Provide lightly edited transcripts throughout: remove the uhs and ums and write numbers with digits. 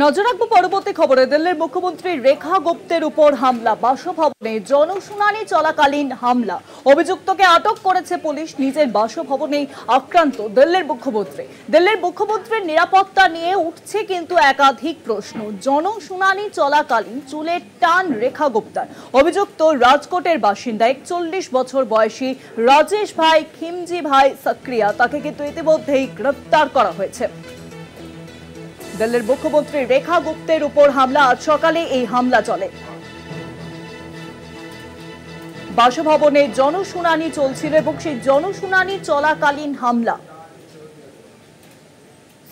নজর রাখবো পরবর্তী খবরে। দিল্লির মুখ্যমন্ত্রী রেখা গুপ্তের উপর হামলা, বাসভবনে জনশুনানি চলাকালীন হামলা। অভিযুক্তকে আটক করেছে পুলিশ। নিজের বাসভবনেই আক্রান্ত দিল্লির মুখ্যমন্ত্রী। দিল্লির মুখ্যমন্ত্রীর নিরাপত্তা নিয়ে উঠছে কিন্তু একাধিক প্রশ্ন। জনশুনানি চলাকালীন চুলের টান রেখা গুপ্তার। অভিযুক্ত রাজকোটের বাসিন্দা 41 বছর বয়সী রাজেশ ভাই খিমজি ভাই সাকরিয়া। তাকে কিন্তু ইতিমধ্যেই গ্রেফতার করা হয়েছে। দিল্লির মুখ্যমন্ত্রী রেখা গুপ্তের উপর হামলা। আজ সকালে এই হামলা চলে। বাসভবনে জনশুনানি চলছিল এবং সেই জনশুনানি চলাকালীন হামলা।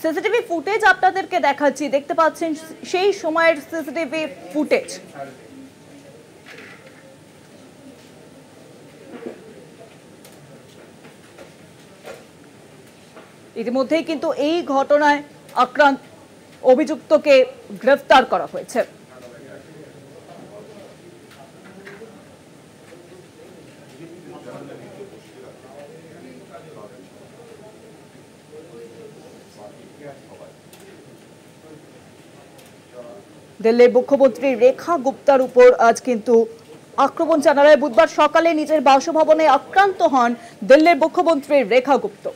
সিসিটিভি ফুটেজ আপনাদেরকে দেখাচ্ছি, দেখতে পাচ্ছেন সেই সময়ের সিসিটিভি ফুটেজ। ইতিমধ্যেই কিন্তু এই ঘটনায় আক্রান্ত অভিযুক্তকে গ্রেফতার করা হয়েছে। দিল্লির মুখ্যমন্ত্রী রেখা গুপ্তার উপর আজ কিন্তু আক্রমণ চালানো হয়। বুধবার সকালে নিজের বাসভবনে আক্রান্ত হন দিল্লির মুখ্যমন্ত্রী রেখা গুপ্ত।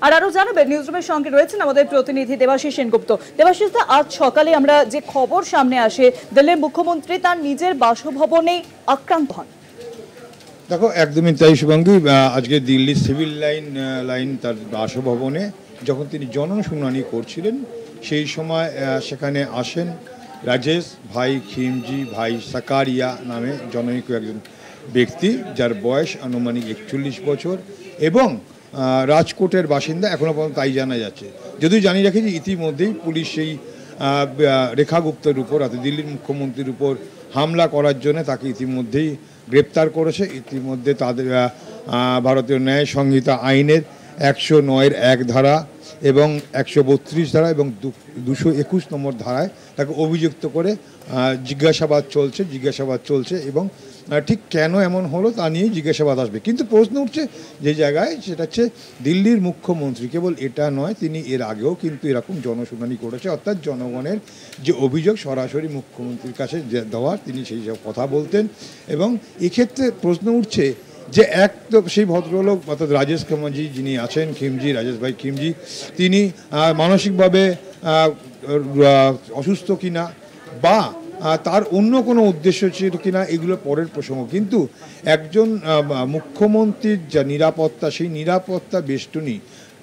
আর আরো জানাবেন, নিউজরুমের সঙ্গে রয়েছেন আমাদের প্রতিনিধি দেবাশিস সেনগুপ্ত। দেবাশিস, আজ সকালে আমরা যে খবর সামনে আসে, দিল্লির মুখ্যমন্ত্রী তার নিজের বাসভবনে আক্রান্ত হন। দেখো, একদমই তাই শুভাঙ্গী। আজকে দিল্লি সিভিল লাইন তার বাসভবনে যখন তিনি জনশুনানি করছিলেন, সেই সময় সেখানে আসেন রাজেশ ভাই খিমজি ভাই সাকারিয়া নামে জনৈক একজন ব্যক্তি, যার বয়স আনুমানিক 41 বছর এবং রাজকোটের বাসিন্দা। এখনও পর্যন্ত তাই জানা যাচ্ছে। যদিও জানিয়ে রাখি যে ইতিমধ্যেই পুলিশ সেই রেখা গুপ্তের উপর, অর্থাৎ দিল্লির মুখ্যমন্ত্রীর উপর হামলা করার জন্য তাকে ইতিমধ্যেই গ্রেপ্তার করেছে। ইতিমধ্যে তাদের ভারতীয় ন্যায় সংহিতা আইনের 109-এর 1 ধারা এবং 132 ধারা এবং 221 নম্বর ধারায় তাকে অভিযুক্ত করে জিজ্ঞাসাবাদ চলছে এবং ঠিক কেন এমন হলো তা নিয়ে জিজ্ঞাসাবাদ আসবে। কিন্তু প্রশ্ন উঠছে যে জায়গায়, সেটা হচ্ছে দিল্লির মুখ্যমন্ত্রী কেবল এটা নয়, তিনি এর আগেও কিন্তু এরকম জনশুনানি করেছে, অর্থাৎ জনগণের যে অভিযোগ সরাসরি মুখ্যমন্ত্রীর কাছে দেওয়ার, তিনি সেই সব কথা বলতেন। এবং এক্ষেত্রে প্রশ্ন উঠছে যে এক তো সেই ভদ্রলোক, অর্থাৎ রাজেশ খিমজি যিনি আছেন, রাজেশ ভাই খিমজি, তিনি মানসিকভাবে অসুস্থ কিনা বা তার অন্য কোনো উদ্দেশ্য ছিল কিনা, এগুলো পরের প্রসঙ্গ। কিন্তু একজন মুখ্যমন্ত্রীর যা নিরাপত্তা, সেই নিরাপত্তা বেষ্টনী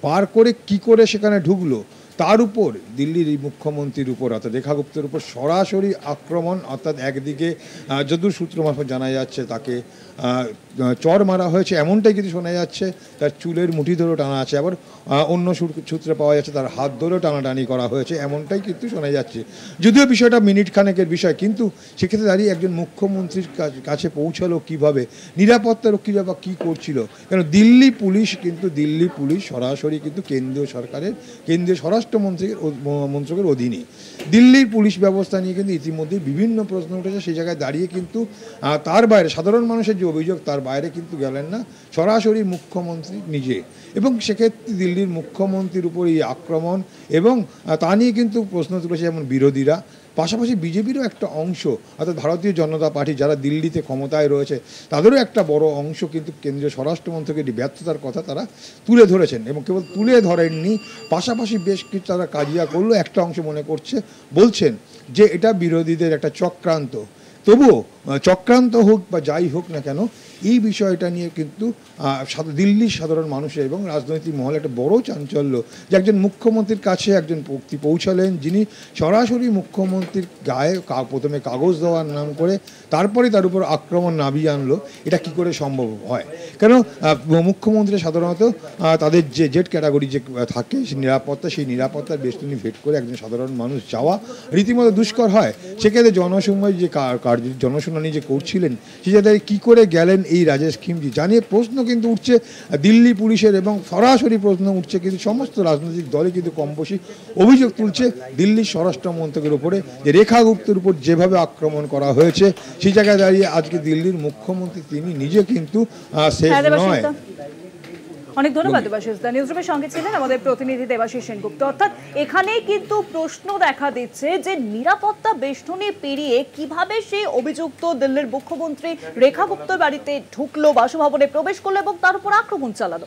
পার করে কি করে সেখানে ঢুকলো, তার উপর দিল্লির এই মুখ্যমন্ত্রীর উপর, অর্থাৎ রেখা গুপ্তের উপর সরাসরি আক্রমণ। অর্থাৎ একদিকে যদুর সূত্র মারফত জানা যাচ্ছে তাকে চর মারা হয়েছে, এমনটাই কিন্তু শোনা যাচ্ছে। তার চুলের মুঠি ধরেও টানা আছে, আবার অন্য সূত্রে পাওয়া যাচ্ছে তার হাত ধরেও টানাটানি করা হয়েছে, এমনটাই কিন্তু শোনা যাচ্ছে। যদিও বিষয়টা মিনিট খানেকের বিষয়, কিন্তু সেক্ষেত্রে দাঁড়িয়ে একজন মুখ্যমন্ত্রীর কাছে পৌঁছালো কিভাবে, নিরাপত্তারক্ষীরা বা কী করছিল। কেন দিল্লি পুলিশ সরাসরি কিন্তু কেন্দ্রীয় স্বরাষ্ট্রমন্ত্রকের অধীনে। দিল্লির পুলিশ ব্যবস্থা নিয়ে কিন্তু ইতিমধ্যেই বিভিন্ন প্রশ্ন উঠেছে। সেই জায়গায় দাঁড়িয়ে কিন্তু তার বাইরে সাধারণ মানুষের যে অভিযোগ, তার বাইরে কিন্তু গেলেন না সরাসরি মুখ্যমন্ত্রী নিজে। এবং সেক্ষেত্রে দিল্লির মুখ্যমন্ত্রীর উপর এই আক্রমণ এবং তা নিয়ে কিন্তু প্রশ্ন তুলেছে যেমন বিরোধীরা, পাশাপাশি বিজেপিরও একটা অংশ, অর্থাৎ ভারতীয় জনতা পার্টি যারা দিল্লিতে ক্ষমতায় রয়েছে, তাদেরও একটা বড় অংশ কিন্তু কেন্দ্রীয় স্বরাষ্ট্রমন্ত্রকের ব্যর্থতার কথা তারা তুলে ধরেছেন। এবং কেবল তুলে ধরেননি, পাশাপাশি বেশ কিছু তারা কাজিয়া করলো। একটা অংশ মনে বলছেন যে এটা বিরোধীদের একটা চক্রান্ত। তবুও চক্রান্ত হোক বা যাই হোক না কেন, এই বিষয়টা নিয়ে কিন্তু দিল্লির সাধারণ মানুষের এবং রাজনৈতিক মহলে একটা বড় চাঞ্চল্য যে একজন মুখ্যমন্ত্রীর কাছে একজন ব্যক্তি পৌঁছালেন, যিনি সরাসরি মুখ্যমন্ত্রীর গায়ে প্রথমে কাগজ দেওয়ার নাম করে তারপরে তার উপর আক্রমণ নামিয়ে আনলো। এটা কি করে সম্ভব হয়? কেন মুখ্যমন্ত্রী সাধারণত তাদের যে জেড ক্যাটাগরি যে থাকে নিরাপত্তা, সেই নিরাপত্তার বেষ্টনী ভেদ করে একজন সাধারণ মানুষ যাওয়া রীতিমতো দুষ্কর হয়। সেক্ষেত্রে জনশুনানি যে করছিলেন, সে জায়গায় কী করে গেলেন এই রাজেশ খিমজি জানিয়ে প্রশ্ন কিন্তু উঠছে দিল্লি পুলিশের, এবং সরাসরি প্রশ্ন উঠছে কিন্তু সমস্ত রাজনৈতিক দলে কিন্তু কম বেশি অভিযোগ তুলছে দিল্লির স্বরাষ্ট্রমন্ত্রকের উপরে যে রেখা গুপ্তের উপর যেভাবে আক্রমণ করা হয়েছে, সেই জায়গায় দাঁড়িয়ে আজকে দিল্লির মুখ্যমন্ত্রী তিনি নিজে কিন্তু সেফ নয়। অনেক ধন্যবাদ দেবাশিস দা। নিউজরুমের সঙ্গে ছিলেন আমাদের প্রতিনিধি দেবাশিস সেনগুপ্ত। অর্থাৎ এখানে কিন্তু প্রশ্ন দেখা দিচ্ছে যে নিরাপত্তা বেষ্টনী পেরিয়ে কিভাবে সেই অভিযুক্ত দিল্লির মুখ্যমন্ত্রী রেখা গুপ্তর বাড়িতে ঢুকলো, বাসভবনে প্রবেশ করলো এবং তার উপর আক্রমণ চালালো।